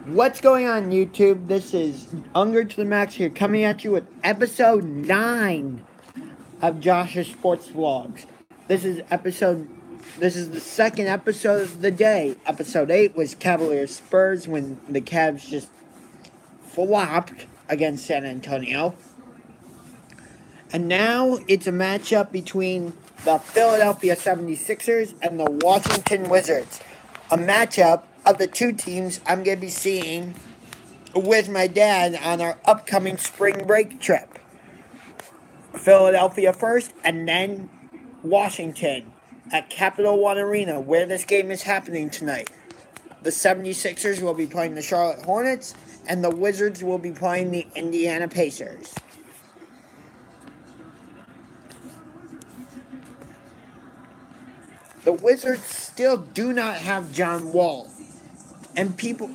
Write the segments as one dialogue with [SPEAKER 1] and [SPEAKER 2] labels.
[SPEAKER 1] What's going on, YouTube? This is Unger to the Max here, coming at you with episode 9 of Josh's Sports Vlogs. This is the second episode of the day. Episode 8 was Cavaliers Spurs when the Cavs just flopped against San Antonio. And now it's a matchup between the Philadelphia 76ers and the Washington Wizards. A matchup of the two teams I'm going to be seeing with my dad on our upcoming spring break trip. Philadelphia first, and then Washington at Capital One Arena, where this game is happening tonight. The 76ers will be playing the Charlotte Hornets, and the Wizards will be playing the Indiana Pacers. The Wizards still do not have John Wall. And people...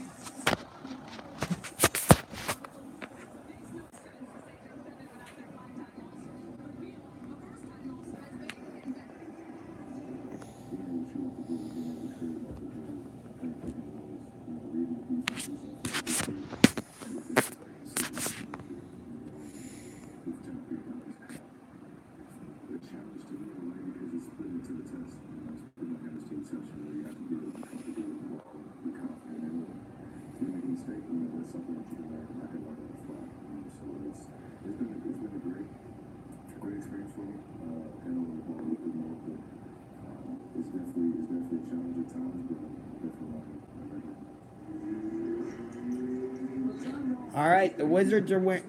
[SPEAKER 1] Alright, the Wizards are wearing...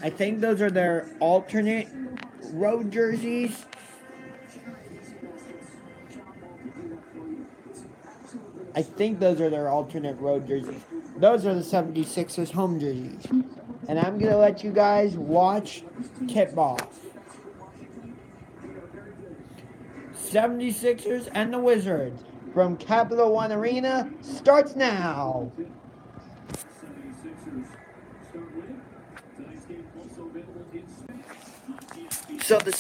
[SPEAKER 1] I think those are their alternate road jerseys. Those are the 76ers home jerseys. And I'm going to let you guys watch tip-off. 76ers and the Wizards from Capital One Arena starts now. So the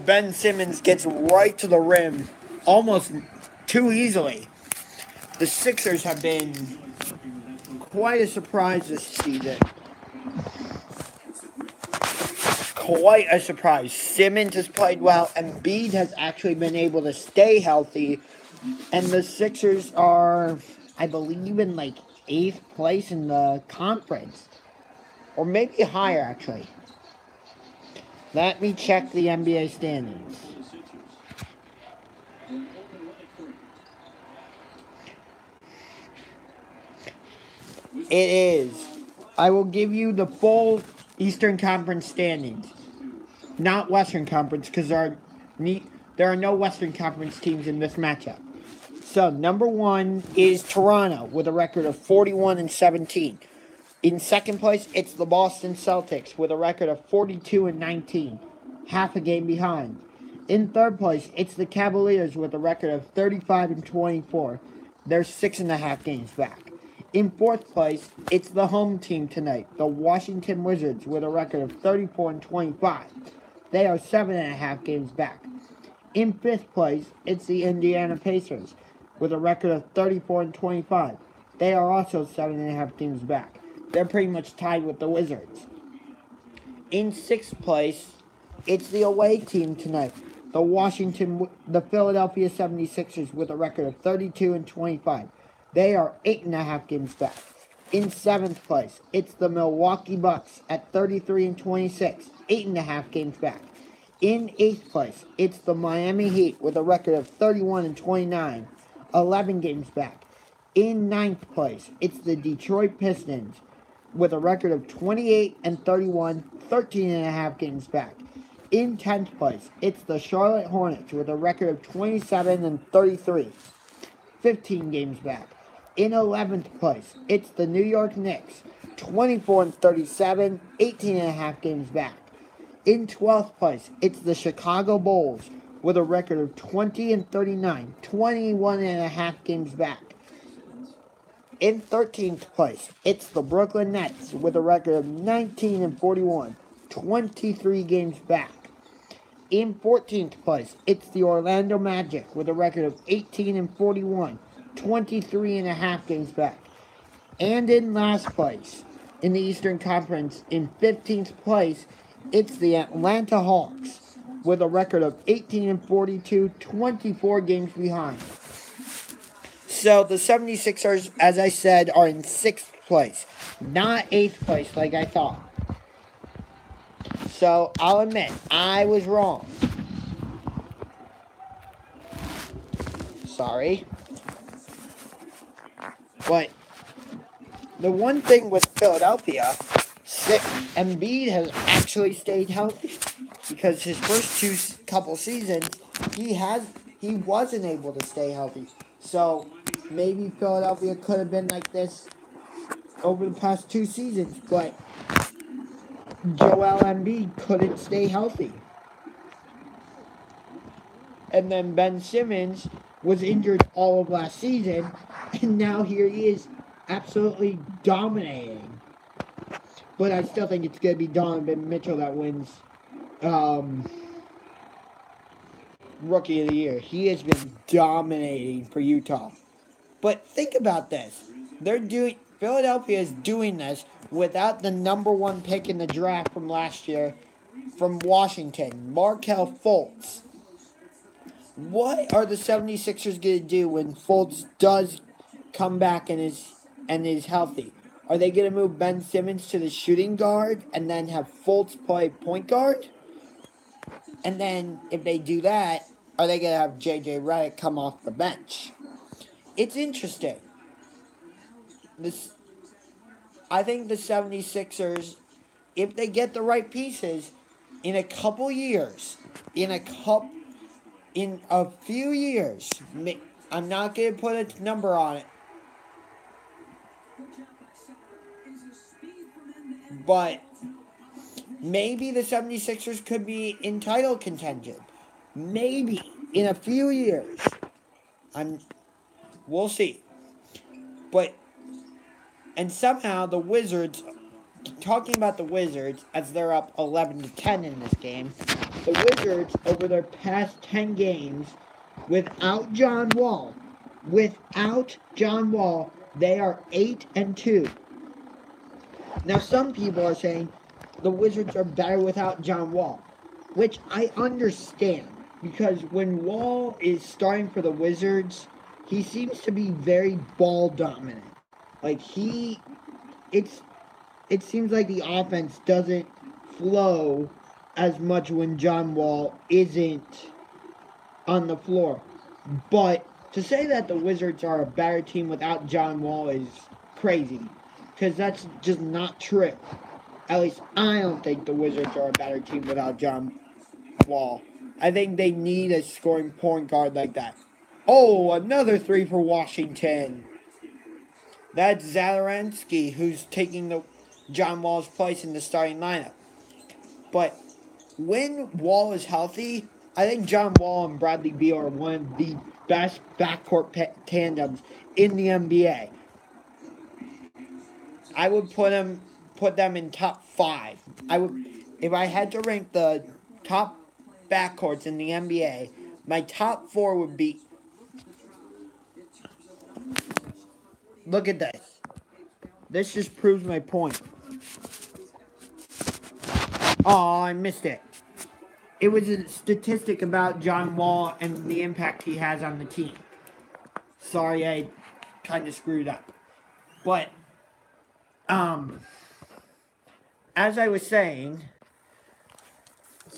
[SPEAKER 1] Ben Simmons gets right to the rim, almost too easily. The Sixers have been quite a surprise this season. Quite a surprise. Simmons has played well, and Embiid has actually been able to stay healthy. And the Sixers are, I believe, in like 8th place in the conference. Or maybe higher, actually. Let me check the NBA standings. It is. I will give you the full Eastern Conference standings. Not Western Conference, because there are no Western Conference teams in this matchup. So, number 1 is Toronto with a record of 41-17. In second place, it's the Boston Celtics with a record of 42-19, half a game behind. In third place, it's the Cavaliers with a record of 35-24. They're 6.5 games back. In fourth place, it's the home team tonight, the Washington Wizards, with a record of 34-25. They are 7.5 games back. In fifth place, it's the Indiana Pacers, with a record of 34-25. They are also 7.5 games back. They're pretty much tied with the Wizards. In sixth place, it's the away team tonight, the Philadelphia 76ers, with a record of 32-25. They are 8.5 games back. In seventh place, it's the Milwaukee Bucks at 33-26, 8.5 games back. In eighth place, it's the Miami Heat with a record of 31-29, 11 games back. In ninth place, it's the Detroit Pistons with a record of 28-31, 13.5 games back. In 10th place, it's the Charlotte Hornets with a record of 27-33, 15 games back. In 11th place, it's the New York Knicks, 24-37, 18.5 games back. In 12th place, it's the Chicago Bulls with a record of 20-39, 21.5 games back. In 13th place, it's the Brooklyn Nets with a record of 19-41, 23 games back. In 14th place, it's the Orlando Magic with a record of 18-41, 23 and a half games back. And in last place in the Eastern Conference, in 15th place, it's the Atlanta Hawks with a record of 18 and 42, 24 games behind. So the 76ers, as I said, are in 6th place, not 8th place like I thought. So I'll admit, I was wrong. Sorry. But the one thing with Philadelphia, Embiid has actually stayed healthy, because his first couple seasons, he wasn't able to stay healthy. So maybe Philadelphia could have been like this over the past 2 seasons, but Joel Embiid couldn't stay healthy. And then Ben Simmons was injured all of last season, and now here he is absolutely dominating. But I still think it's going to be Donovan Mitchell that wins Rookie of the Year. He has been dominating for Utah. But think about this. Philadelphia is doing this without the number 1 pick in the draft from last year from Washington, Markelle Fultz. What are the 76ers going to do when Fultz does come back and is healthy? Are they going to move Ben Simmons to the shooting guard and then have Fultz play point guard? And then if they do that, are they going to have J.J. Redick come off the bench? It's interesting. I think the 76ers, if they get the right pieces, in a few years, I'm not going to put a number on it, but maybe the 76ers could be in title contention. Maybe in a few years. We'll see. And somehow the Wizards, talking about the Wizards, as they're up 11-10 in this game, the Wizards, over their past 10 games, without John Wall, they are 8-2. Now, some people are saying the Wizards are better without John Wall, which I understand, because when Wall is starting for the Wizards, he seems to be very ball dominant. Like it seems like the offense doesn't flow as much when John Wall isn't on the floor. But to say that the Wizards are a better team without John Wall is crazy, because that's just not true. At least I don't think the Wizards are a better team without John Wall. I think they need a scoring point guard like that. Oh, another 3 for Washington. That's Zalaransky, who's taking John Wall's place in the starting lineup. But when Wall is healthy, I think John Wall and Bradley Beal are one of the best backcourt tandems in the NBA. I would put them in top 5. If I had to rank the top backcourts in the NBA, my top 4 would be. Look at this. This just proves my point. Oh, I missed it. It was a statistic about John Wall and the impact he has on the team. Sorry, I kind of screwed up. But, as I was saying,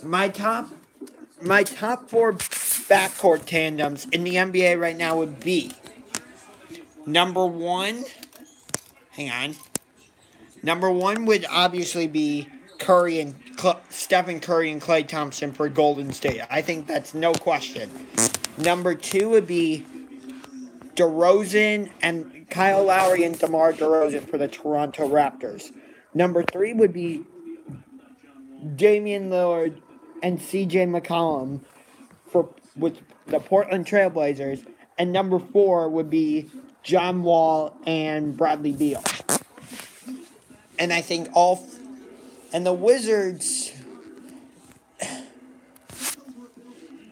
[SPEAKER 1] my top 4 backcourt tandems in the NBA right now would be number 1. Hang on. Number 1 would obviously be Stephen Curry and Klay Thompson for Golden State. I think that's no question. Number 2 would be DeRozan and Kyle Lowry and DeMar DeRozan for the Toronto Raptors. Number 3 would be Damian Lillard and CJ McCollum with the Portland Trailblazers. And number 4 would be John Wall and Bradley Beal. And I think and the Wizards,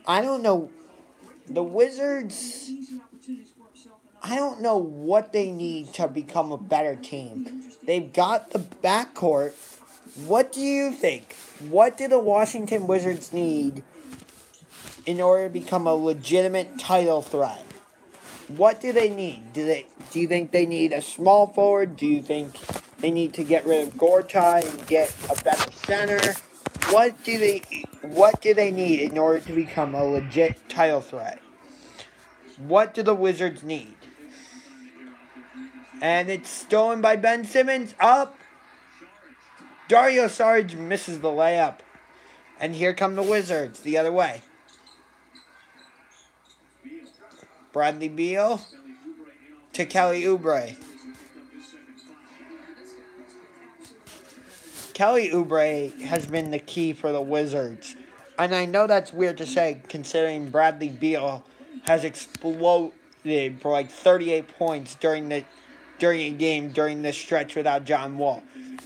[SPEAKER 1] I don't know. The Wizards, I don't know what they need to become a better team. They've got the backcourt. What do you think? What do the Washington Wizards need in order to become a legitimate title threat? What do they need? Do you think they need a small forward? Do you think they need to get rid of Gortat and get a better center? What do they need in order to become a legit title threat? What do the Wizards need? And it's stolen by Ben Simmons. Up. Dario Saric misses the layup. And here come the Wizards the other way. Bradley Beal to Kelly Oubre. Kelly Oubre has been the key for the Wizards. And I know that's weird to say considering Bradley Beal has exploded for like 38 points during a game during this stretch without John Wall.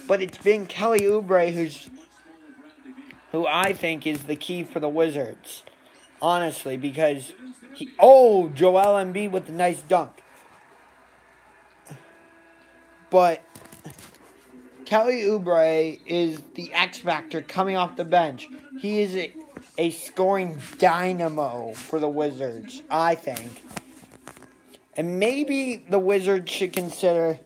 [SPEAKER 1] But it's been Kelly Oubre who I think is the key for the Wizards. Honestly, because Joel Embiid with a nice dunk. But Kelly Oubre is the X factor coming off the bench. He is a scoring dynamo for the Wizards, I think. And maybe the Wizards should consider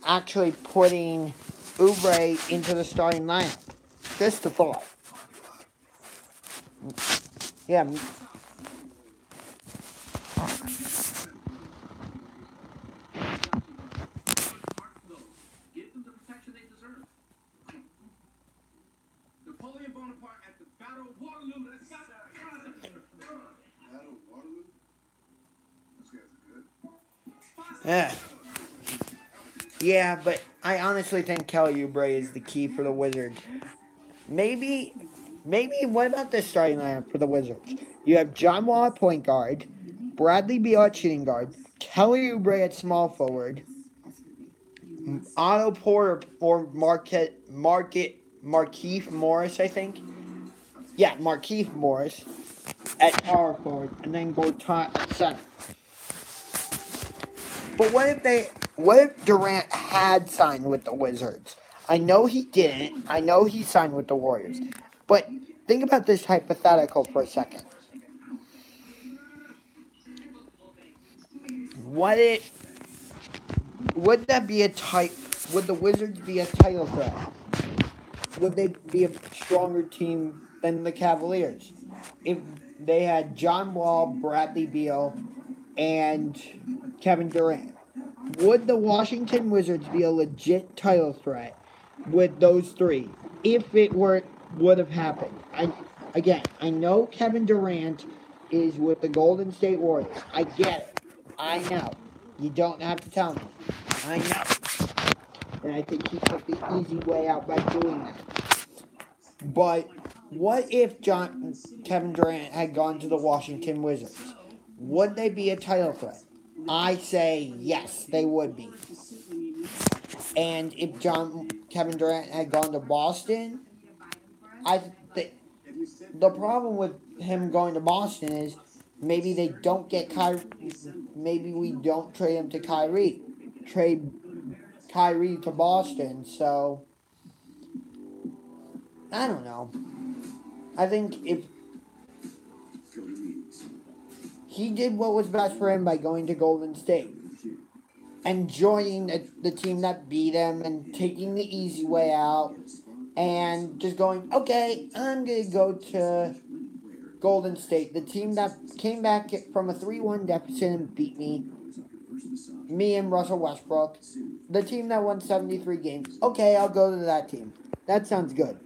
[SPEAKER 1] actually putting Oubre into the starting lineup. Just a thought. Yeah. Napoleon Bonaparte at the Battle of Waterloo. Yeah. Yeah, but I honestly think Kelly Oubre is the key for the Wizards. Maybe, what about this starting lineup for the Wizards? You have John Wall at point guard, Bradley Beal at shooting guard, Kelly Oubre at small forward, Otto Porter or Markieff Morris, I think. Yeah, Markieff Morris at power forward, and then Gortat at center. But what if Durant had signed with the Wizards? I know he didn't. I know he signed with the Warriors. But think about this hypothetical for a second. Would the Wizards be a title threat? Would they be a stronger team than the Cavaliers if they had John Wall, Bradley Beal, and Kevin Durant? Would the Washington Wizards be a legit title threat with those three if it would have happened? I know Kevin Durant is with the Golden State Warriors. I get it. I know. You don't have to tell me. I know. And I think he took the easy way out by doing that. But what if Kevin Durant had gone to the Washington Wizards? Would they be a title threat? I say yes, they would be. And if Kevin Durant had gone to Boston, the problem with him going to Boston is maybe they don't get Kyrie. Maybe we don't trade him to Kyrie. Trade Kyrie to Boston. So I don't know. I think if he did what was best for him by going to Golden State and joining the team that beat him and taking the easy way out and just going, okay, I'm going to go to Golden State, the team that came back from a 3-1 deficit and beat me and Russell Westbrook, the team that won 73 games. Okay, I'll go to that team. That sounds good.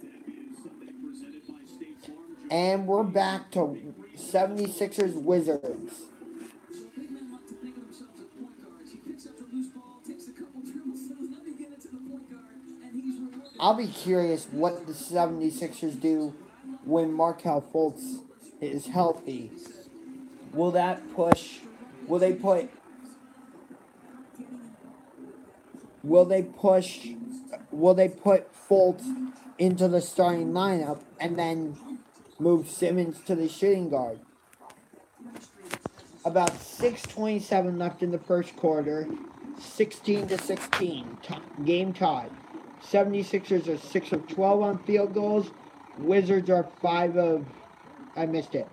[SPEAKER 1] And we're back to 76ers Wizards. I'll be curious what the 76ers do when Markelle Fultz is healthy. Will they put Fultz into the starting lineup and then move Simmons to the shooting guard? About 6:27 left in the first quarter. 16-16. Game tied. 76ers are 6 of 12 on field goals. Wizards are 5 of... I missed it.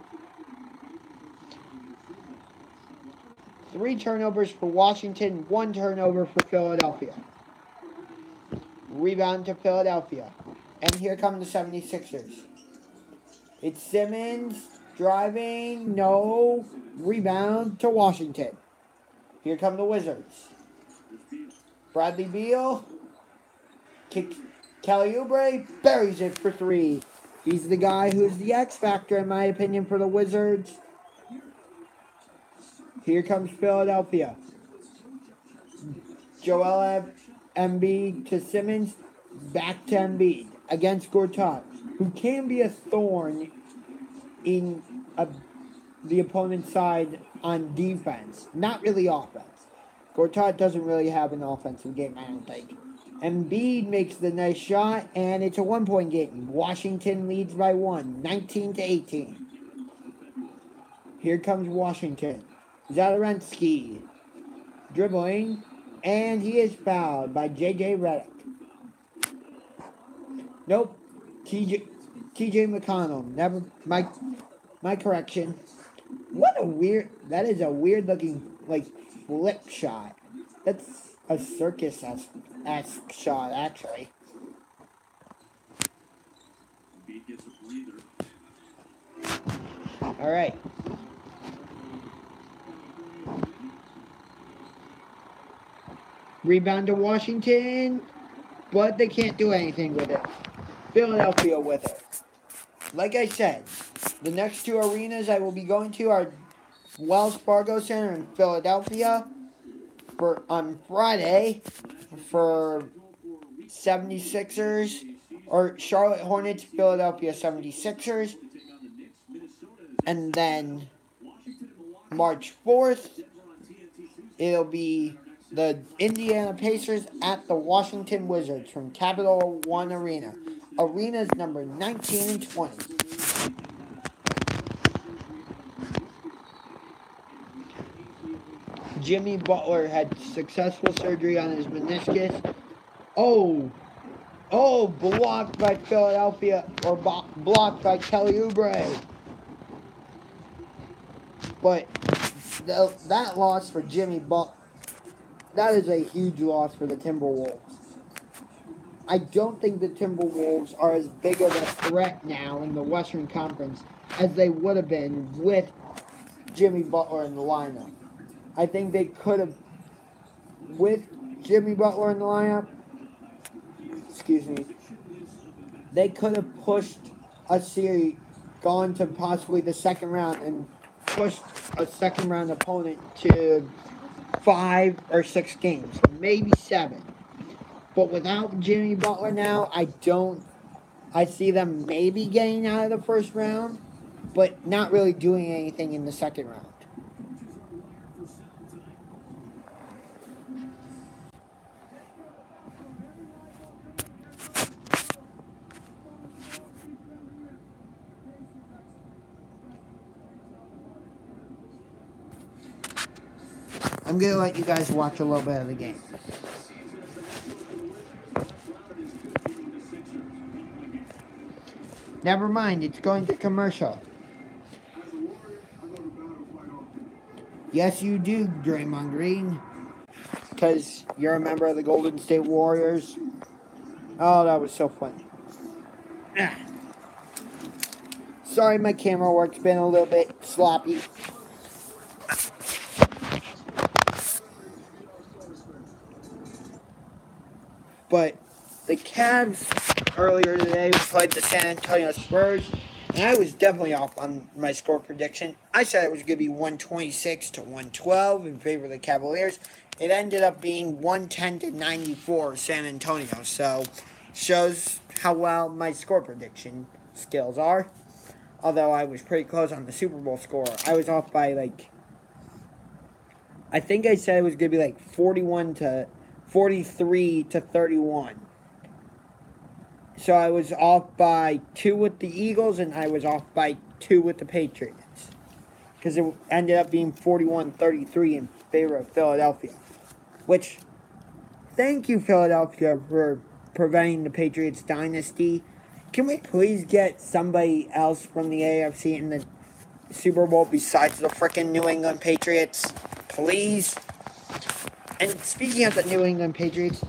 [SPEAKER 1] 3 turnovers for Washington, 1 turnover for Philadelphia. Rebound to Philadelphia. And here come the 76ers. It's Simmons driving. No. Rebound to Washington. Here come the Wizards. Bradley Beal. Kelly Oubre buries it for 3. He's the guy who's the X factor, in my opinion, for the Wizards. Here comes Philadelphia. Joel Embiid to Simmons. Back to Embiid against Gortat, who can be a thorn in the opponent's side on defense. Not really offense. Gortat doesn't really have an offensive game, I don't think. Embiid makes the nice shot, and it's a 1-point game. Washington leads by 1, 19-18. Here comes Washington. Zalorensky dribbling, and he is fouled by J.J. Redick. Nope. TJ McConnell. Never. My correction. That is a weird looking, flip shot. That's a circus-esque shot, actually. All right. Rebound to Washington, but they can't do anything with it. Philadelphia with it. Like I said, the next 2 arenas I will be going to are Wells Fargo Center in Philadelphia on Friday for 76ers, or Charlotte Hornets, Philadelphia 76ers. And then March 4th, it'll be the Indiana Pacers at the Washington Wizards from Capital One Arena. Arenas number 19 and 20. Jimmy Butler had successful surgery on his meniscus. Blocked by Philadelphia, or blocked by Kelly Oubre. But that loss for Jimmy Butler, that is a huge loss for the Timberwolves. I don't think the Timberwolves are as big of a threat now in the Western Conference as they would have been with Jimmy Butler in the lineup. I think they could have, with Jimmy Butler in the lineup, they could have pushed a series, gone to possibly the second round, and pushed a second round opponent to 5 or 6 games, maybe 7. But without Jimmy Butler now, I see them maybe getting out of the first round, but not really doing anything in the second round. I'm going to let you guys watch a little bit of the game. Never mind, it's going to commercial. Yes, you do, Draymond Green. Because you're a member of the Golden State Warriors. Oh, that was so funny. Sorry, my camera work's been a little bit sloppy. But the Cavs earlier today played the San Antonio Spurs, and I was definitely off on my score prediction. I said it was going to be 126-112 in favor of the Cavaliers. It ended up being 110-94 San Antonio, so shows how well my score prediction skills are. Although I was pretty close on the Super Bowl score. I was off by I think I said it was going to be 43-31. So I was off by 2 with the Eagles, and I was off by 2 with the Patriots. because it ended up being 41-33 in favor of Philadelphia. Which, thank you, Philadelphia, for preventing the Patriots dynasty. Can we please get somebody else from the AFC in the Super Bowl besides the frickin' New England Patriots? Please? And speaking of the New England Patriots,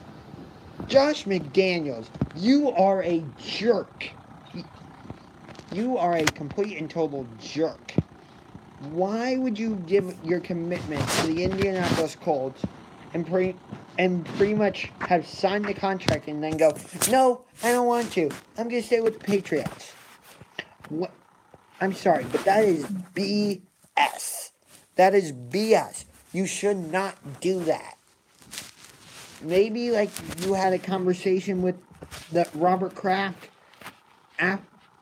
[SPEAKER 1] Josh McDaniels, you are a jerk. You are a complete and total jerk. Why would you give your commitment to the Indianapolis Colts and pretty much have signed the contract and then go, no, I don't want to. I'm going to stay with the Patriots. What? I'm sorry, but that is BS. That is BS. You should not do that. Maybe like you had a conversation with the Robert Kraft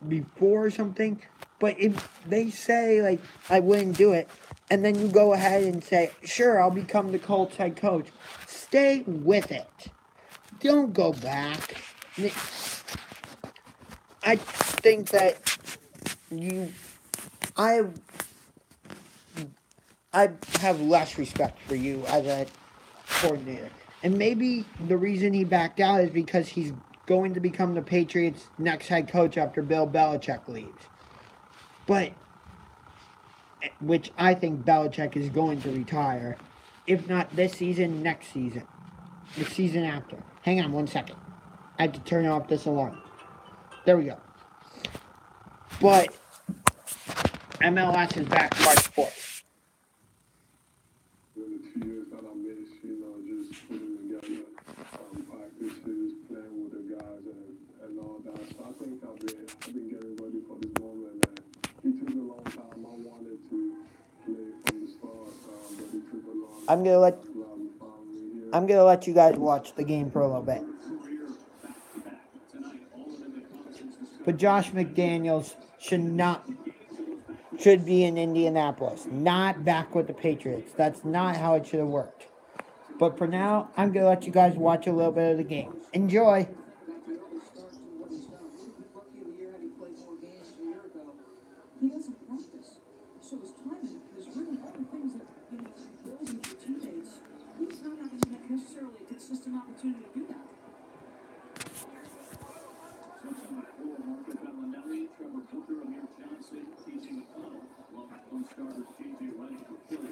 [SPEAKER 1] before or something, but if they say like I wouldn't do it, and then you go ahead and say, sure, I'll become the Colts head coach, stay with it. Don't go back. I think that I have less respect for you as a coordinator. And maybe the reason he backed out is because he's going to become the Patriots' next head coach after Bill Belichick leaves. But, which I think Belichick is going to retire. If not this season, next season. The season after. Hang on 1 second. I have to turn off this alarm. There we go. But, MLS is back March 4th. I'm gonna let you guys watch the game for a little bit. But Josh McDaniels should be in Indianapolis, not back with the Patriots. That's not how it should have worked. But for now, I'm gonna let you guys watch a little bit of the game. Enjoy. He doesn't practice, so his timing is really all the things that builds with your teammates. He's not having necessarily a consistent opportunity to do that.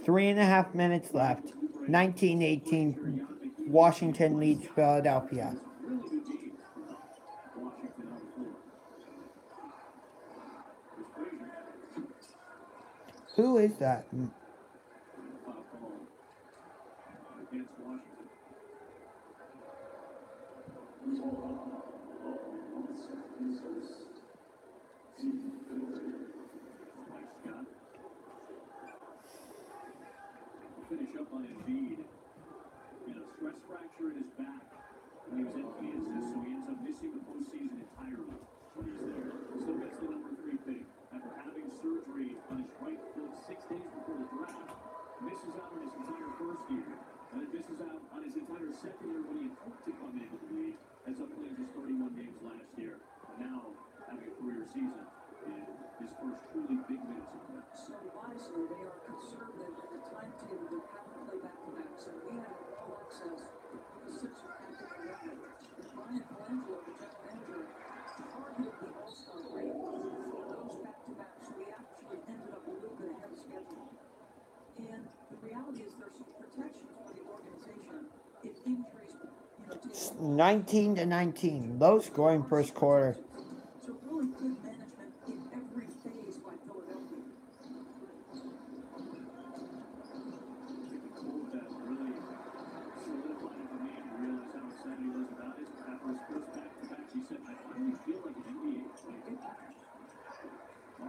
[SPEAKER 1] 3.5 minutes left. 19-18. Washington leads Philadelphia. Who is that? Finish up on Embiid. A stress fracture in his back when he was in Kansas, so he ends up missing the postseason entirely when he's there. Still gets the number 3 pick after having surgery on his right foot 6 days before the draft. Misses out on his entire first year, and then misses out on his entire second year when he had hoped to come into the league. Ends up playing just 31 games last year. And now having a career season in his first truly big minutes of the So honestly, they are conservative in the timetable. They're having to play back-to-back. So we have all access to the 6 Brian Colangelo, the general manager, targeted the All-Star break for those back-to-backs. We actually ended up a little bit ahead of schedule. And the reality is there's some protection for the organization if injuries, 19-19. Low scoring first quarter. So really good management in every phase by Philadelphia.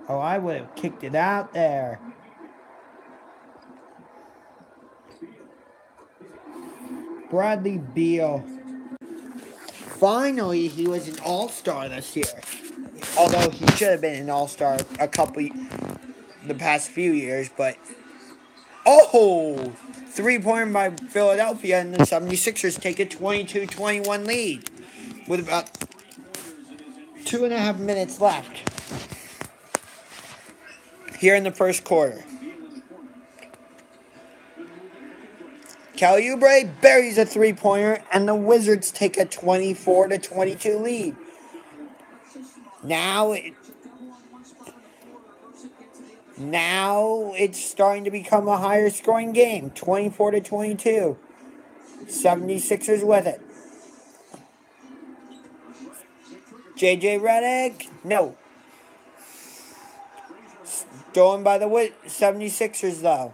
[SPEAKER 1] Oh, I would have kicked it out there. Bradley Beal. Finally, he was an all-star this year. Although he should have been an all-star the past few years, but... Oh! 3-pointer by Philadelphia, and the 76ers take a 22-21 lead with about 2.5 minutes left here in the first quarter. Kelly Oubre buries a three-pointer, and the Wizards take a 24-22 lead. Now it's starting to become a higher scoring game. 24-22. 76ers with it. JJ Redick, no. Stolen by the 76ers though.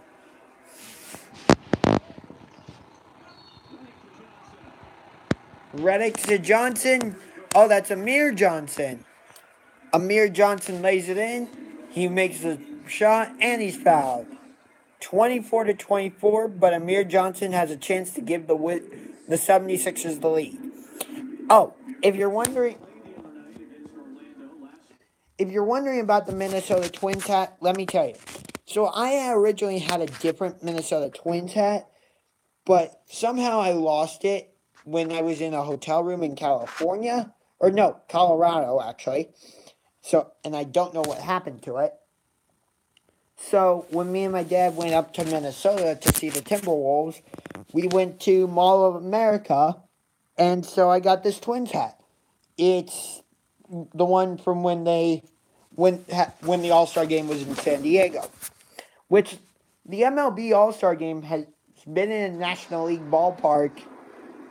[SPEAKER 1] Redick to Johnson. Oh, that's Amir Johnson. Amir Johnson lays it in. He makes the shot and he's fouled. 24-24, but Amir Johnson has a chance to give the 76ers the lead. Oh, if you're wondering about the Minnesota Twins hat, let me tell you. So I originally had a different Minnesota Twins hat, but somehow I lost it when I was in a hotel room in California. Or no, Colorado, actually. So, and I don't know what happened to it. So, when me and my dad went up to Minnesota to see the Timberwolves, we went to Mall of America, and so I got this Twins hat. It's the one from when the All-Star game was in San Diego, which the MLB All-Star game has been in a National League ballpark.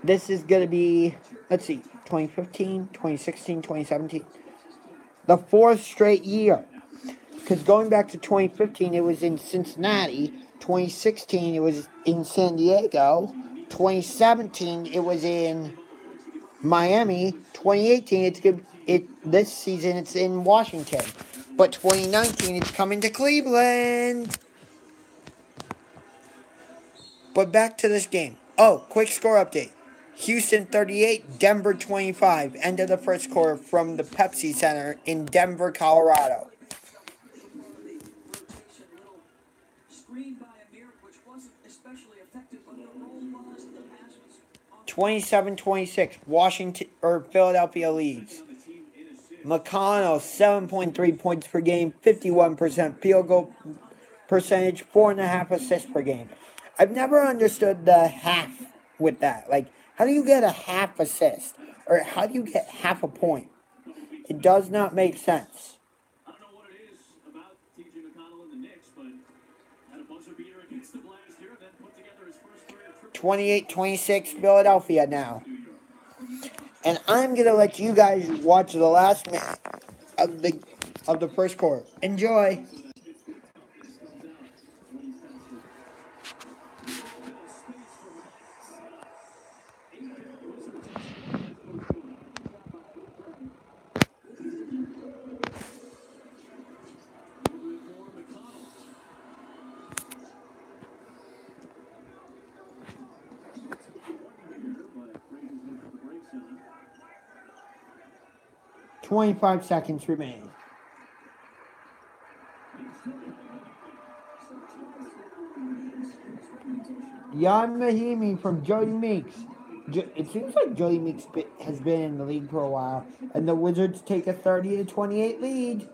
[SPEAKER 1] This is going to be, 2015, 2016, 2017. The fourth straight year. Because going back to 2015, it was in Cincinnati. 2016, it was in San Diego. 2017, it was in Miami. 2018, this season it's in Washington. But 2019, it's coming to Cleveland. But back to this game. Oh, quick score update. Houston 38, Denver 25. End of the first quarter from the Pepsi Center in Denver, Colorado. 27-26, Philadelphia leads. McConnell, 7.3 points per game, 51% field goal percentage, 4.5 assists per game. I've never understood the half with that. Like, how do you get a half assist? Or how do you get half a point? It does not make sense. 28-26 Philadelphia now. And I'm going to let you guys watch the last minute of the first quarter. Enjoy. $25 seconds remaining. Jan Mahimi from Jody Meeks. It seems like Jody Meeks has been in the league for a while, and the Wizards take a 30-28 lead.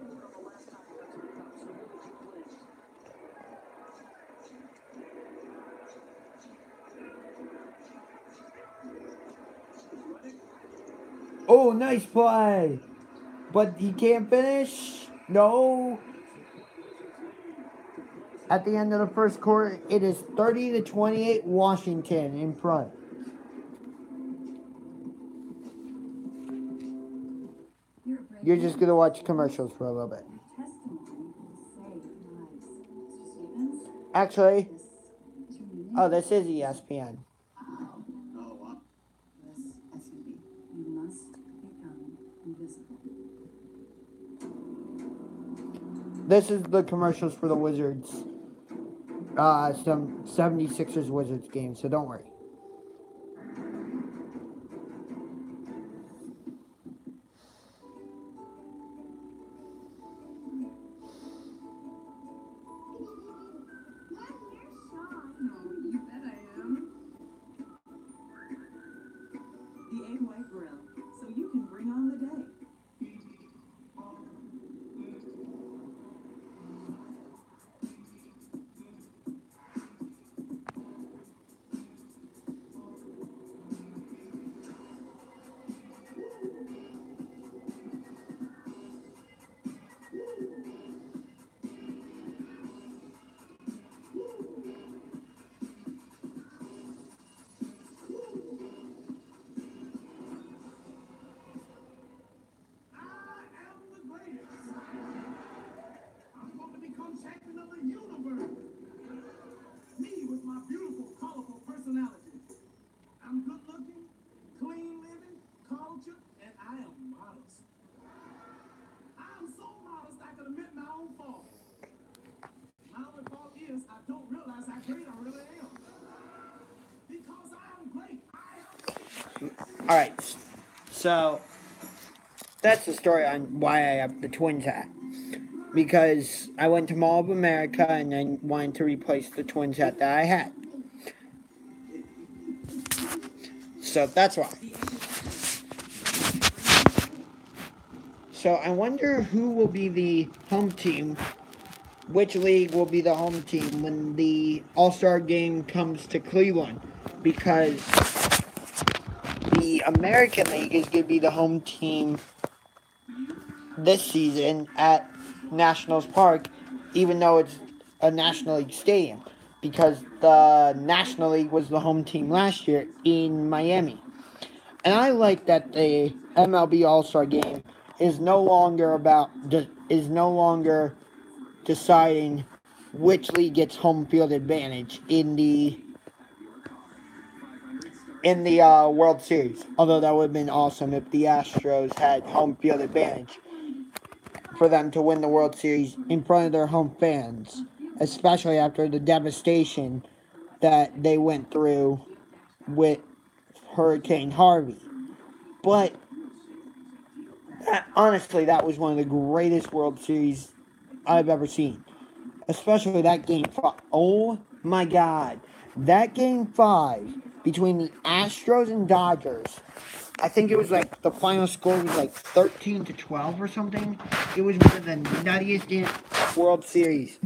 [SPEAKER 1] Oh, nice play. But he can't finish. No. At the end of the first quarter, it is 30-28 Washington in front. You're just going to watch commercials for a little bit. Actually, oh, this is ESPN. This is the commercials for the Wizards. Some 76ers Wizards game, so don't worry. Alright, so that's the story on why I have the Twins hat. Because I went to Mall of America and I wanted to replace the Twins hat that I had. So that's why. So I wonder who will be the home team, which league will be the home team when the All-Star game comes to Cleveland. Because the American League is going to be the home team this season at Nationals Park, even though it's a National League stadium, because the National League was the home team last year in Miami. And I like that the MLB All-Star Game is no longer deciding which league gets home field advantage in the World Series. Although that would have been awesome if the Astros had home field advantage for them to win the World Series in front of their home fans, especially after the devastation that they went through with Hurricane Harvey. But honestly, that was one of the greatest World Series I've ever seen. Especially that game 5. Oh my God. That game 5 between the Astros and Dodgers. I think it was like the final score was like 13-12 or something. It was one of the nuttiest in World Series.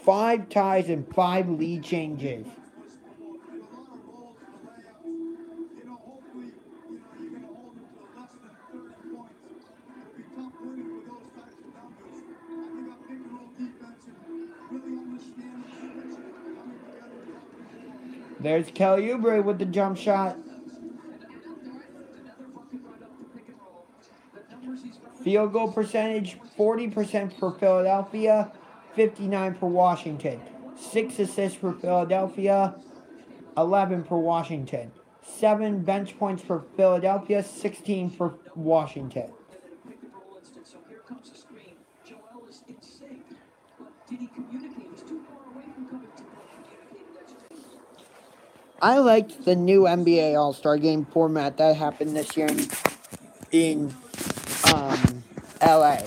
[SPEAKER 1] Five ties and 5 lead changes. There's Kelly Oubre with the jump shot. Field goal percentage, 40% for Philadelphia, 59 for Washington. 6 assists for Philadelphia, 11 for Washington. 7 bench points for Philadelphia, 16 for Washington. I liked the new NBA All-Star Game format that happened this year in LA.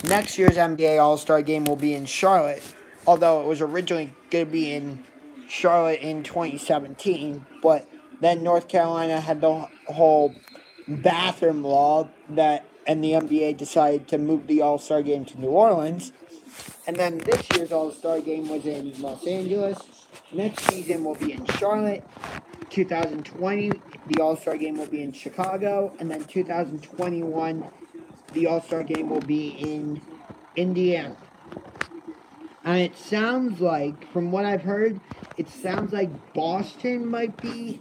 [SPEAKER 1] Next year's NBA All-Star Game will be in Charlotte, although it was originally going to be in Charlotte in 2017, but then North Carolina had the whole bathroom law and the NBA decided to move the All-Star Game to New Orleans. And then this year's All-Star Game was in Los Angeles. Next season will be in Charlotte. 2020, the All-Star Game will be in Chicago. And then 2021, the All-Star Game will be in Indiana. And it sounds like, from what I've heard, it sounds like Boston might be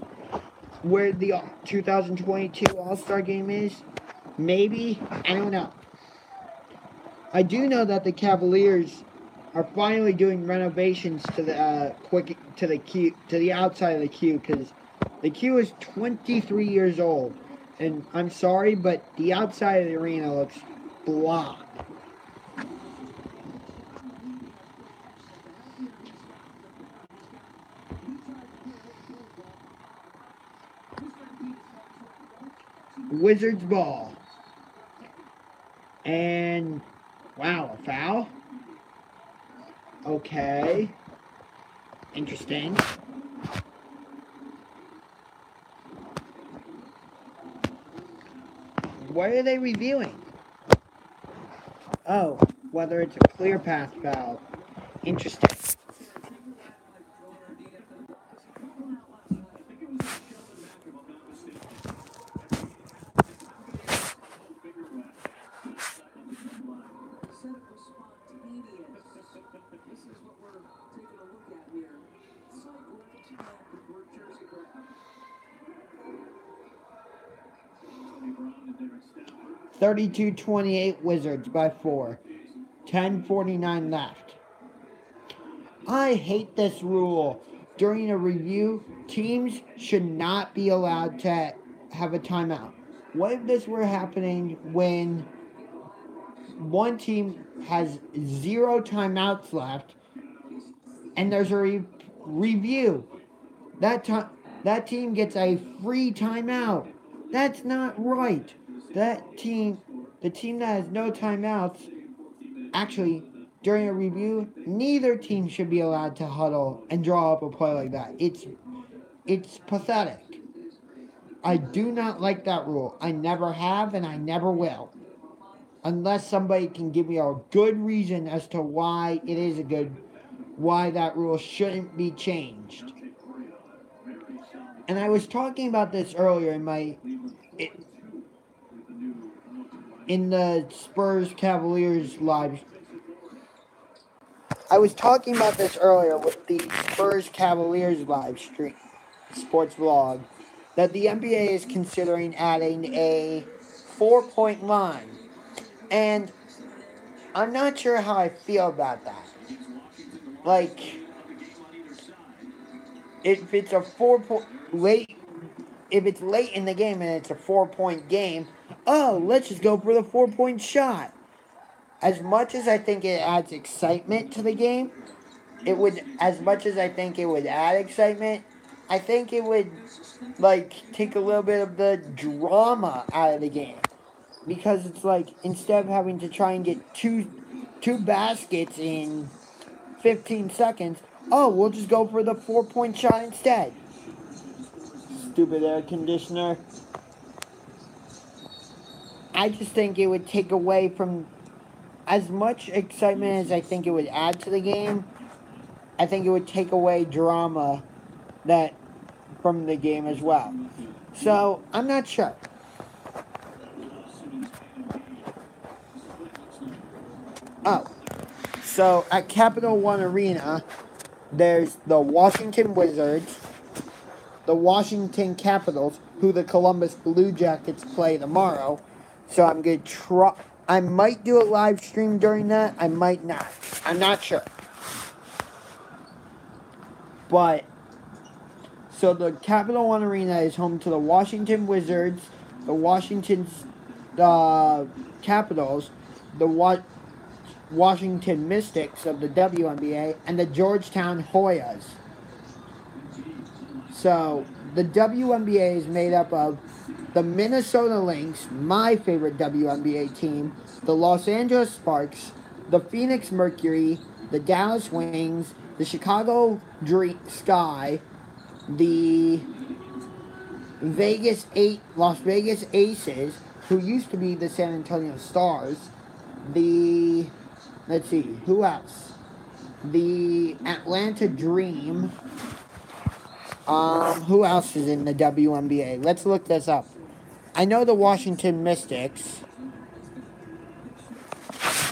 [SPEAKER 1] where the 2022 All-Star Game is. Maybe. I don't know. I do know that the Cavaliers are finally doing renovations to the outside of the queue, because the queue is 23 years old, and I'm sorry, but the outside of the arena looks blah. Wizards ball. And wow, a foul? Okay. Interesting. What are they reviewing? Oh, whether it's a clear path foul. Interesting. (32-28) Wizards by 4. 10:49 left. I hate this rule during a review, teams should not be allowed to have a timeout. What if this were happening when one team has 0 timeouts left and there's a review? That team gets a free timeout. That's not right. The team that has no timeouts, actually, during a review, neither team should be allowed to huddle and draw up a play like that. It's pathetic. I do not like that rule. I never have and I never will. Unless somebody can give me a good reason as to why why that rule shouldn't be changed. And I was talking about this earlier in the Spurs Cavaliers live. I was talking about this earlier with the Spurs Cavaliers live stream sports vlog that the NBA is considering adding a 4-point line. And I'm not sure how I feel about that. Like, if it's a 4-point if it's late in the game and it's a 4-point game, let's just go for the 4-point shot. As much as I think it adds excitement to the game, as much as I think it would add excitement, I think it would, take a little bit of the drama out of the game. Because it's like, instead of having to try and get two baskets in 15 seconds, we'll just go for the 4-point shot instead. Stupid air conditioner. I just think it would take away from as much excitement as I think it would add to the game. I think it would take away drama from the game as well. So, I'm not sure. So at Capital One Arena, there's the Washington Wizards, the Washington Capitals, who the Columbus Blue Jackets play tomorrow. So I'm going to try. I might do a live stream during that. I might not. I'm not sure. But, so the Capital One Arena is home to the Washington Wizards, the Washington Capitals, the Washington Mystics of the WNBA, and the Georgetown Hoyas. So, the WNBA is made up of the Minnesota Lynx, my favorite WNBA team, the Los Angeles Sparks, the Phoenix Mercury, the Dallas Wings, the Chicago Sky, the Las Vegas Aces, who used to be the San Antonio Stars, let's see, who else? The Atlanta Dream. Who else is in the WNBA? Let's look this up. I know the Washington Mystics.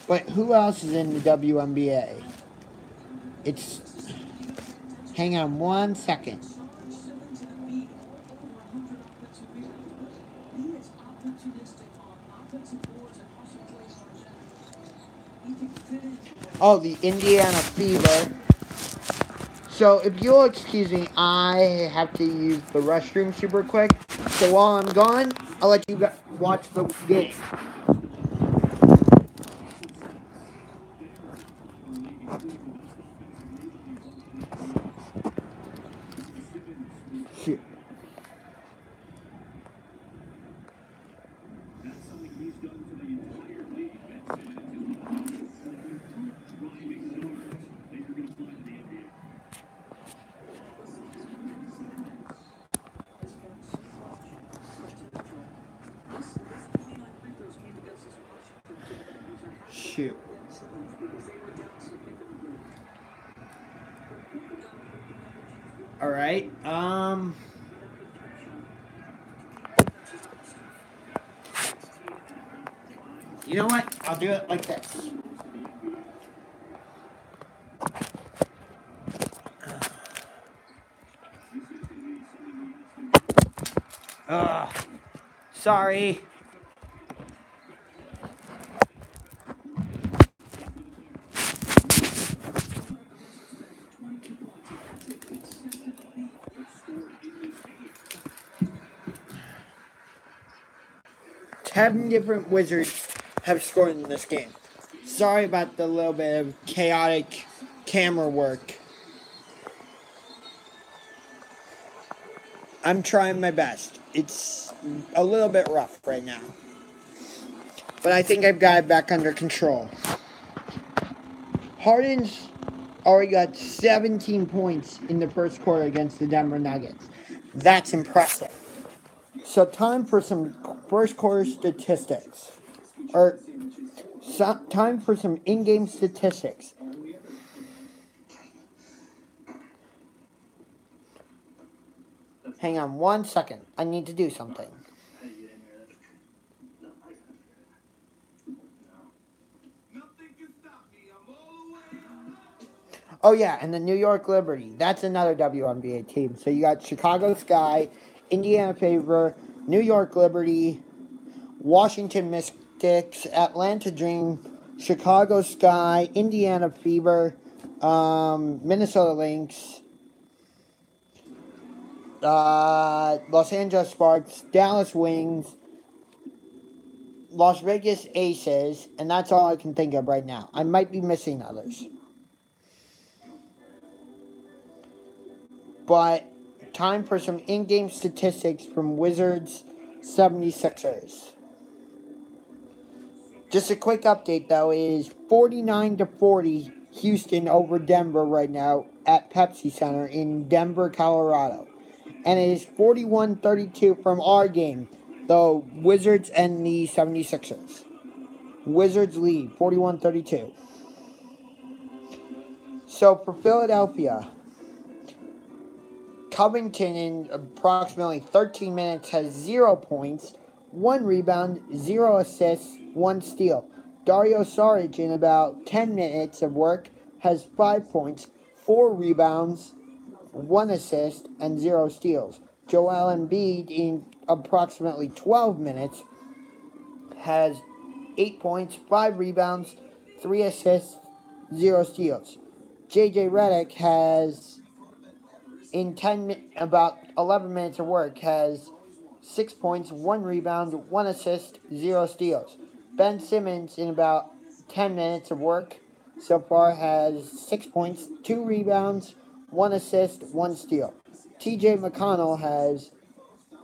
[SPEAKER 1] But who else is in the WNBA? Hang on 1 second. Oh, the Indiana Fever. So, if you'll excuse me, I have to use the restroom super quick. So, while I'm gone, I'll let you watch the game. Shoot. Shoot. All right. You know what? I'll do it like this. Sorry. 10 different Wizards have scored in this game. Sorry about the little bit of chaotic camera work. I'm trying my best. It's a little bit rough right now. But I think I've got it back under control. Harden's already got 17 points in the first quarter against the Denver Nuggets. That's impressive. So time for some first quarter statistics. Time for some in-game statistics. Hang on 1 second. I need to do something. Oh yeah, and the New York Liberty. That's another WNBA team. So you got Chicago Sky, Indiana Fever, New York Liberty, Washington Mystics, Atlanta Dream, Chicago Sky, Indiana Fever, Minnesota Lynx, Los Angeles Sparks, Dallas Wings, Las Vegas Aces, and that's all I can think of right now. I might be missing others. But time for some in-game statistics from Wizards 76ers. Just a quick update though, it is 49-40 Houston over Denver right now at Pepsi Center in Denver, Colorado. And it is 41-32 from our game, the Wizards and the 76ers. Wizards lead 41-32. So for Philadelphia, Covington in approximately 13 minutes has 0 points, 1 rebound, 0 assists, 1 steal. Dario Saric in about 10 minutes of work has 5 points, 4 rebounds, 1 assist, and 0 steals. Joel Embiid in approximately 12 minutes has 8 points, 5 rebounds, 3 assists, 0 steals. JJ Redick has in about 11 minutes of work, has 6 points, 1 rebound, 1 assist, 0 steals. Ben Simmons, in about 10 minutes of work so far, has 6 points, 2 rebounds, 1 assist, 1 steal. TJ McConnell has,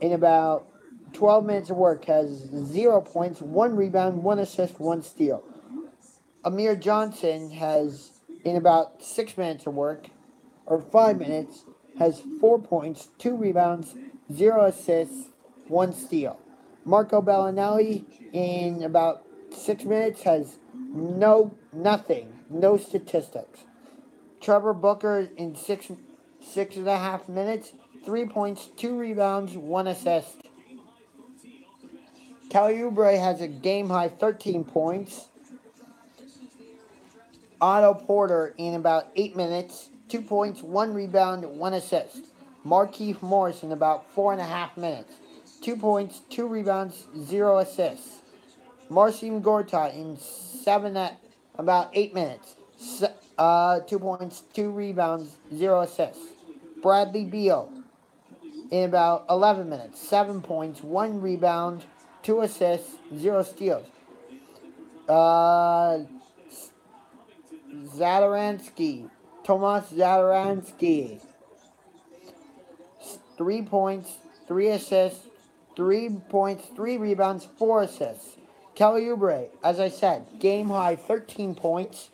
[SPEAKER 1] in about 12 minutes of work, has 0 points, 1 rebound, 1 assist, 1 steal. Amir Johnson has, in about 6 minutes of work, or 5 minutes, has 4 points, 2 rebounds, 0 assists, 1 steal. Marco Bellinelli in about 6 minutes has no statistics. Trevor Booker in six and a half minutes, 3 points, 2 rebounds, 1 assist. Kelly Oubre has a game-high 13 points. Otto Porter in about 8 minutes, 2 points, 1 rebound, 1 assist. Markieff Morris in about 4.5 minutes, 2 points, 2 rebounds, 0 assists. Marcin Gortat in about 8 minutes, 2 points, 2 rebounds, 0 assists. Bradley Beal in about 11 minutes, 7 points, 1 rebound, 2 assists, 0 steals. Tomas Zatoransky, 3 points, 3 assists, 3 points, 3 rebounds, 4 assists. Kelly Oubre, as I said, game high 13 points,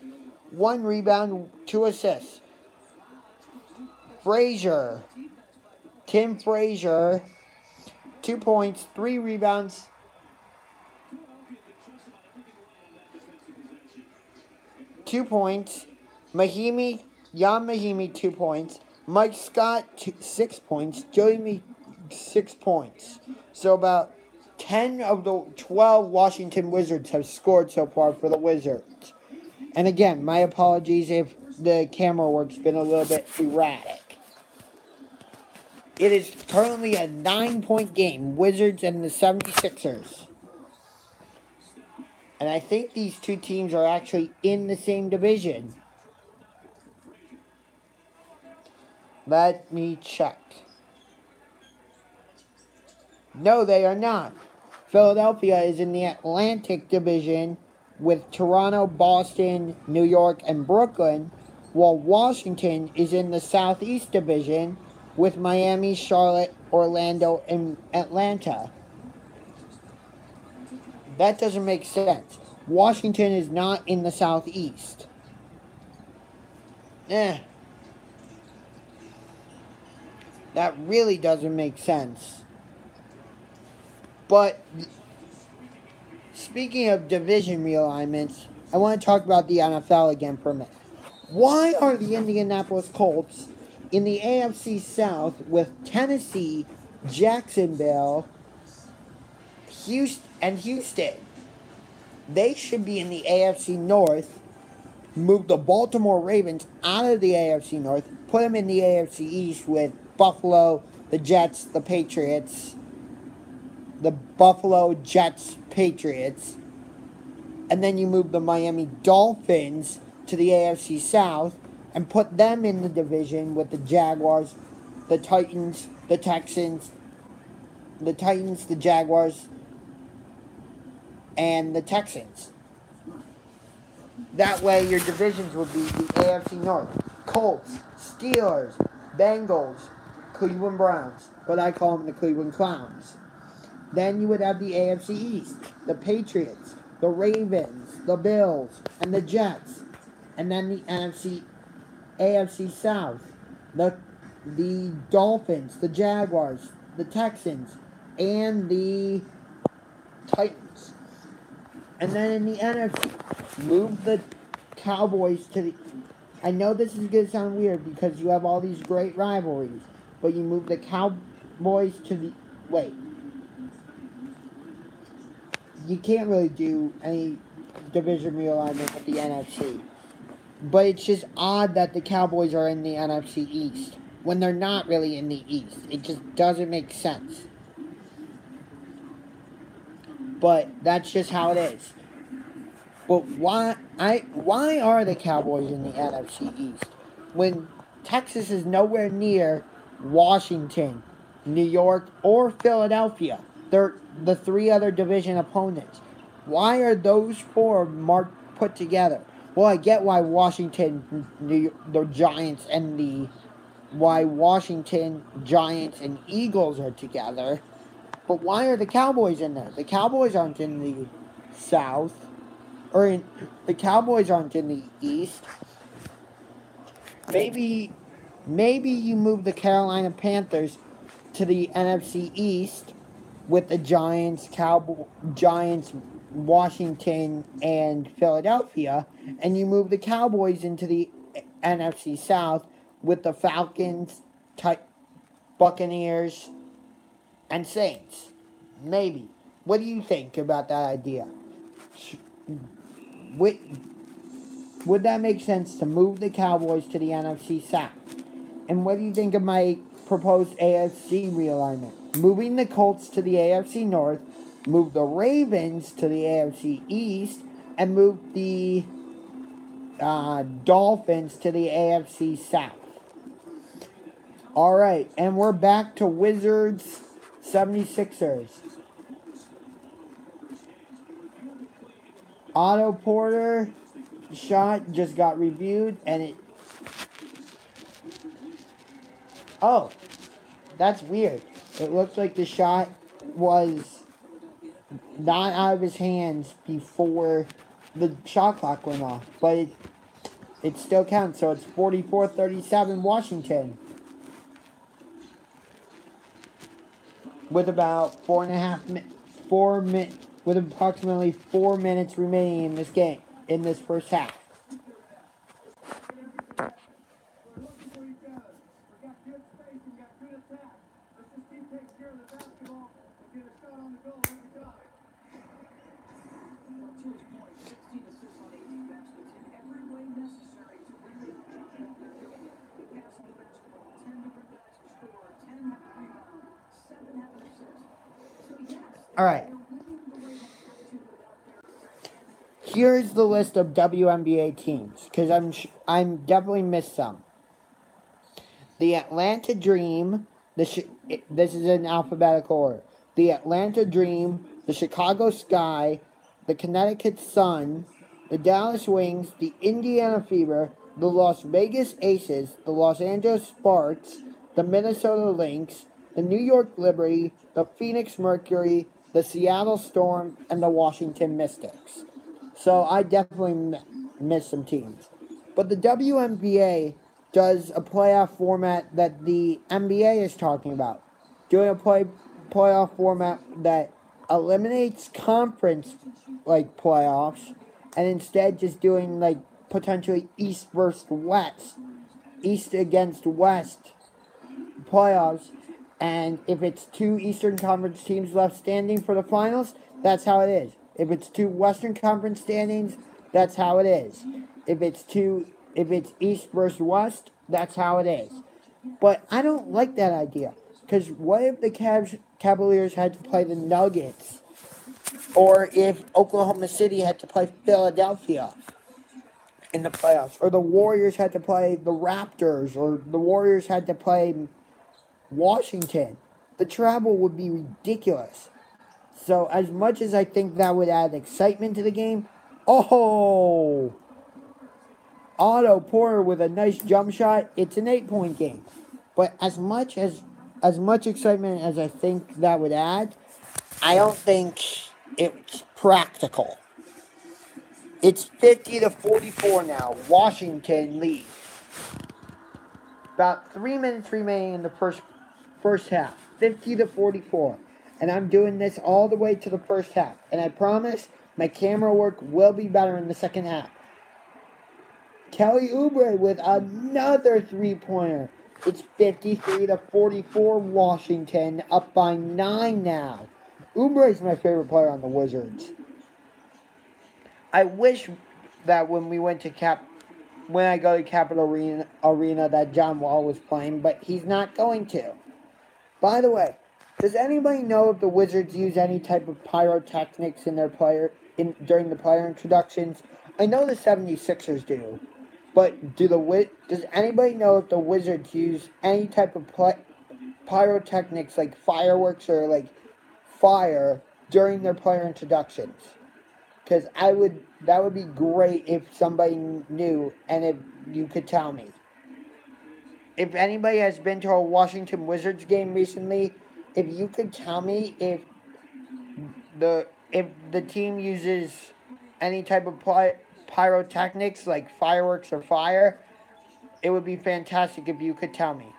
[SPEAKER 1] 1 rebound, 2 assists. Tim Frazier, 2 points, 3 rebounds, 2 points. Jan Mahimi, 2 points. Mike Scott, 6 points. Joey 6 points. So about 10 of the 12 Washington Wizards have scored so far for the Wizards. And again, my apologies if the camera work's been a little bit erratic. It is currently a 9-point game, Wizards and the 76ers. And I think these two teams are actually in the same division. Let me check. No, they are not. Philadelphia is in the Atlantic Division with Toronto, Boston, New York, and Brooklyn, while Washington is in the Southeast Division with Miami, Charlotte, Orlando, and Atlanta. That doesn't make sense. Washington is not in the Southeast. That really doesn't make sense. But speaking of division realignments, I want to talk about the NFL again for a minute. Why are the Indianapolis Colts in the AFC South with Tennessee, Jacksonville, Houston? They should be in the AFC North. Move the Baltimore Ravens out of the AFC North, put them in the AFC East with Buffalo, the Jets, the Patriots, the Buffalo, Jets, Patriots, and then you move the Miami Dolphins to the AFC South and put them in the division with the Jaguars, the Titans, the Texans, the Jaguars, and the Texans. That way your divisions would be the AFC North, Colts, Steelers, Bengals, Cleveland Browns, but I call them the Cleveland Clowns. Then you would have the AFC East, the Patriots, the Ravens, the Bills, and the Jets. And then the AFC South, the Dolphins, the Jaguars, the Texans, and the Titans. And then in the NFC, move the Cowboys to the... I know this is going to sound weird because you have all these great rivalries, but you move the Cowboys to the... Wait. You can't really do any division realignment with the NFC. But it's just odd that the Cowboys are in the NFC East when they're not really in the East. It just doesn't make sense. But that's just how it is. But why are the Cowboys in the NFC East when Texas is nowhere near Washington, New York, or Philadelphia? They're the three other division opponents. Why are those four put together? Well, I get why Washington, the Giants, and why Washington, Giants, and Eagles are together. But why are the Cowboys in there? The Cowboys aren't in the South. The Cowboys aren't in the East. Maybe you move the Carolina Panthers to the NFC East with the Giants, Washington, and Philadelphia, and you move the Cowboys into the NFC South with the Falcons, Buccaneers, and Saints. Maybe. What do you think about that idea? Would that make sense to move the Cowboys to the NFC South? And what do you think of my proposed AFC realignment? Moving the Colts to the AFC North, move the Ravens to the AFC East, and move the Dolphins to the AFC South. Alright, and we're back to Wizards 76ers. Otto Porter shot just got reviewed, and it... Oh, that's weird. It looks like the shot was not out of his hands before the shot clock went off, but it still counts, so it's 44-37 Washington. With about with approximately 4 minutes remaining in this game, in this first half. All right. Here's the list of WNBA teams, because I'm definitely missed some. The Atlanta Dream. This is in alphabetical order. The Atlanta Dream, the Chicago Sky, the Connecticut Sun, the Dallas Wings, the Indiana Fever, the Las Vegas Aces, the Los Angeles Sparks, the Minnesota Lynx, the New York Liberty, the Phoenix Mercury, the Seattle Storm, and the Washington Mystics. So I definitely miss some teams. But the WNBA does a playoff format that the NBA is talking about. Doing a playoff format that eliminates conference like playoffs and instead just doing like potentially East versus West, East against West playoffs. And if it's two Eastern Conference teams left standing for the finals, that's how it is. If it's two Western Conference standings, that's how it is. If it's East versus West, that's how it is. But I don't like that idea. Because what if the Cavaliers had to play the Nuggets? Or if Oklahoma City had to play Philadelphia in the playoffs? Or the Warriors had to play the Raptors? Or the Warriors had to play Washington? The travel would be ridiculous. So as much as I think that would add excitement to the game, Otto Porter with a nice jump shot, it's an 8-point game. But as much excitement as I think that would add, I don't think it's practical. It's 50-44 now. Washington leads. About 3 minutes remaining in the first half. 50-44. And I'm doing this all the way to the first half. And I promise my camera work will be better in the second half. Kelly Oubre with another 3-pointer. It's 53-44 Washington, up by 9 now. Oubre is my favorite player on the Wizards. I wish that when I go to Capital Arena that John Wall was playing, but he's not going to. By the way, does anybody know if the Wizards use any type of pyrotechnics in their during the player introductions? I know the 76ers do, but does anybody know if the Wizards use any type of pyrotechnics like fireworks or like fire during their player introductions? Because that would be great if somebody knew and if you could tell me. If anybody has been to a Washington Wizards game recently, if you could tell me if the team uses any type of pyrotechnics like fireworks or fire, it would be fantastic if you could tell me.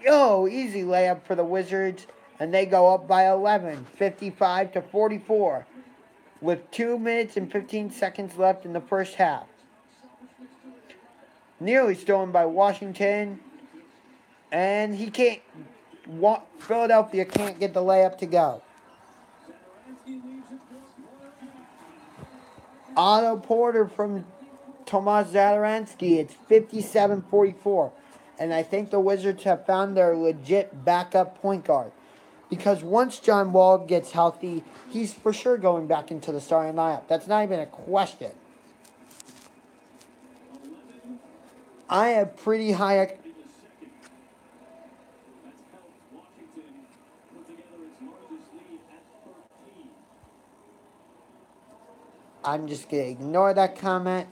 [SPEAKER 1] Easy layup for the Wizards, and they go up by 11, 55-44, with 2 minutes and 15 seconds left in the first half. Nearly stolen by Washington, and Philadelphia can't get the layup to go. Otto Porter from Tomas Zatoransky. It's 57-44. And I think the Wizards have found their legit backup point guard. Because once John Wall gets healthy, he's for sure going back into the starting lineup. That's not even a question. I have pretty high... I'm just going to ignore that comment.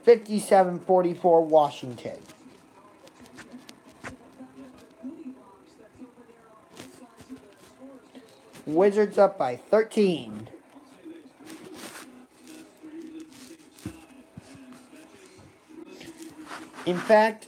[SPEAKER 1] (57-44) Washington. Wizards up by 13. In fact,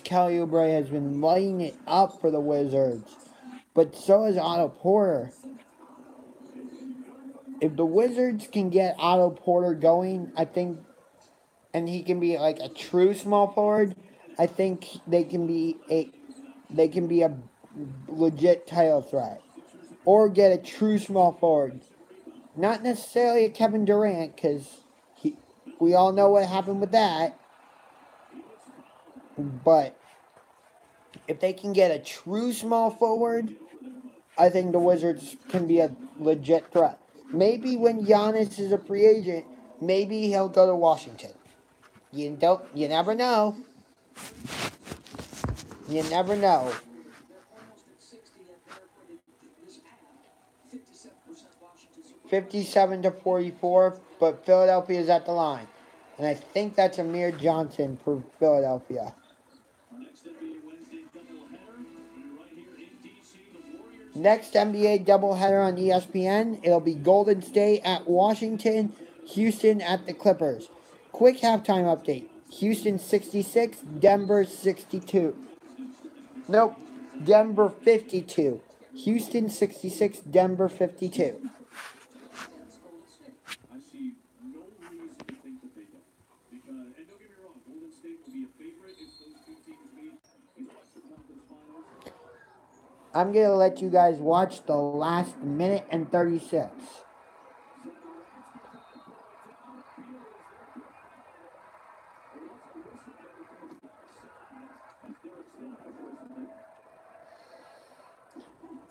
[SPEAKER 1] Kelly Oubre has been lighting it up for the Wizards. But so has Otto Porter. If the Wizards can get Otto Porter going, I think, and he can be like a true small forward, I think they can be a legit title threat. Or get a true small forward. Not necessarily a Kevin Durant, because we all know what happened with that. But if they can get a true small forward, I think the Wizards can be a legit threat. Maybe when Giannis is a free agent, maybe he'll go to Washington. You never know. You never know. 57-44, but Philadelphia is at the line. And I think that's Amir Johnson for Philadelphia. Next NBA doubleheader on ESPN, it'll be Golden State at Washington, Houston at the Clippers. Quick halftime update. Houston 66, Denver 62. Nope, Denver 52. Houston 66, Denver 52. I'm going to let you guys watch the last minute and 36.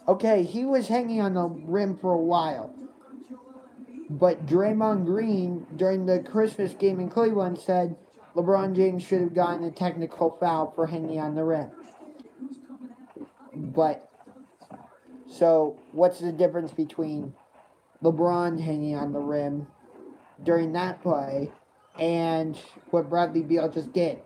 [SPEAKER 1] Okay, he was hanging on the rim for a while. But Draymond Green, during the Christmas game in Cleveland, said LeBron James should have gotten a technical foul for hanging on the rim. But, so what's the difference between LeBron hanging on the rim during that play and what Bradley Beal just did?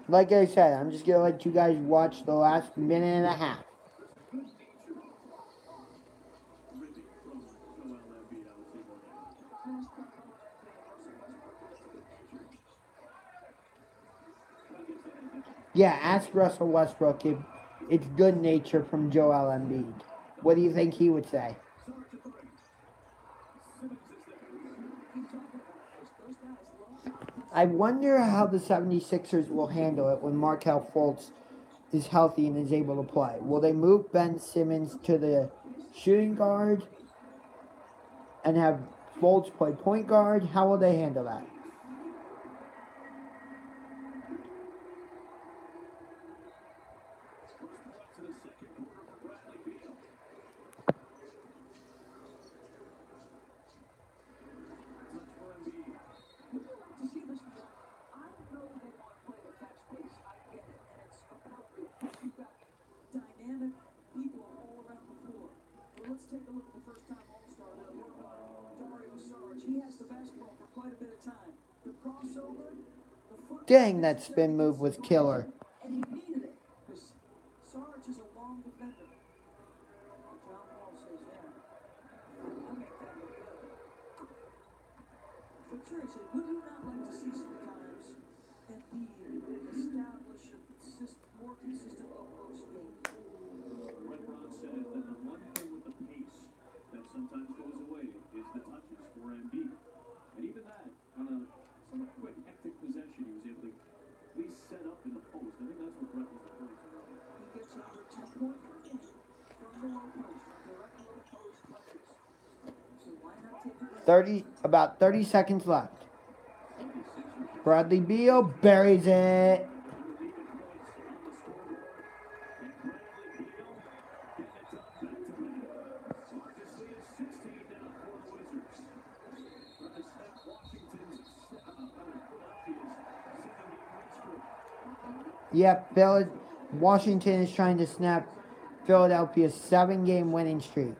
[SPEAKER 1] Like I said, I'm just going to let you guys watch the last minute and a half. Yeah, ask Russell Westbrook if it's good nature from Joel Embiid. What do you think he would say? I wonder how the 76ers will handle it when Markelle Fultz is healthy and is able to play. Will they move Ben Simmons to the shooting guard and have Fultz play point guard? How will they handle that? Dang, that spin move was killer. About 30 seconds left. Bradley Beal buries it. Yep, Washington is trying to snap Philadelphia's 7-game winning streak.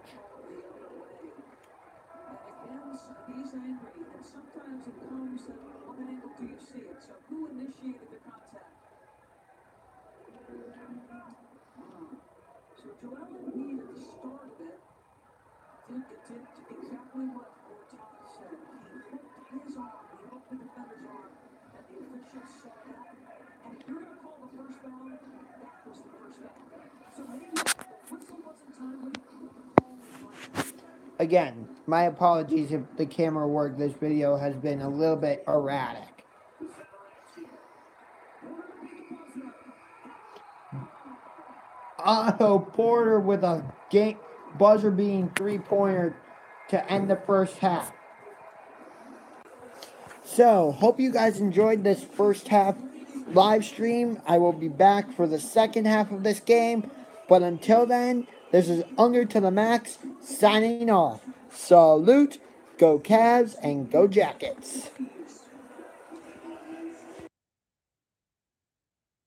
[SPEAKER 1] Again, my apologies if the camera work. This video has been a little bit erratic. Otto Porter with a game buzzer beating 3-pointer to end the first half. So, hope you guys enjoyed this first half live stream. I will be back for the second half of this game. But until then, this is Unger to the Max signing off. Salute, go Cavs, and go Jackets.